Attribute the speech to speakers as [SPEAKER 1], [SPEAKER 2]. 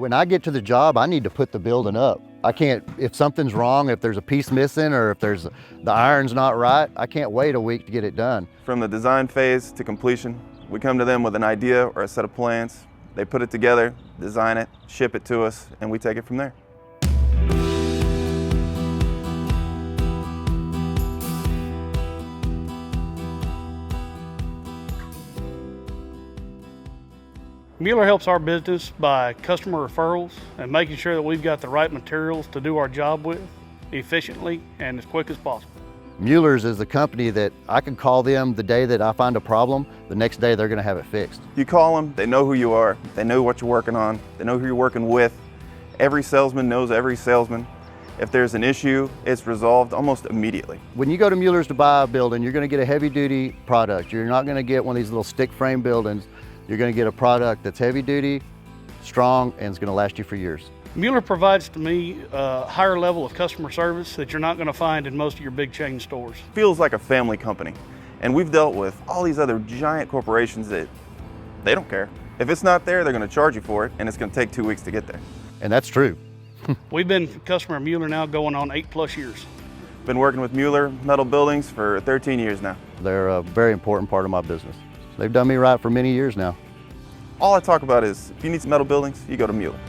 [SPEAKER 1] When I get to the job, I need to put the building up. I can't, if something's wrong, if there's a piece missing or if the iron's not right, I can't wait a week to get it done.
[SPEAKER 2] From the design phase to completion, we come to them with an idea or a set of plans. They put it together, design it, ship it to us, and we take it from there.
[SPEAKER 3] Mueller helps our business by customer referrals and making sure that we've got the right materials to do our job with efficiently and as quick as possible.
[SPEAKER 1] Mueller's is the company that I can call them the day that I find a problem, the next day they're gonna have it fixed.
[SPEAKER 2] You call them, they know who you are, they know what you're working on, they know who you're working with. Every salesman knows every salesman. If there's an issue, it's resolved almost immediately.
[SPEAKER 1] When you go to Mueller's to buy a building, you're gonna get a heavy duty product. You're not gonna get one of these little stick frame buildings. You're gonna get a product that's heavy duty, strong, and it's gonna last you for years.
[SPEAKER 3] Mueller provides to me a higher level of customer service that you're not going to find in most of your big chain stores.
[SPEAKER 2] Feels like a family company. And we've dealt with all these other giant corporations that they don't care. If it's not there, they're going to charge you for it, and it's going to take 2 weeks to get there.
[SPEAKER 1] And that's true.
[SPEAKER 3] We've been a customer of Mueller now going on 8+ years.
[SPEAKER 2] Been working with Mueller Metal Buildings for 13 years now.
[SPEAKER 1] They're a very important part of my business. They've done me right for many years now.
[SPEAKER 2] All I talk about is, if you need some metal buildings, you go to Mueller.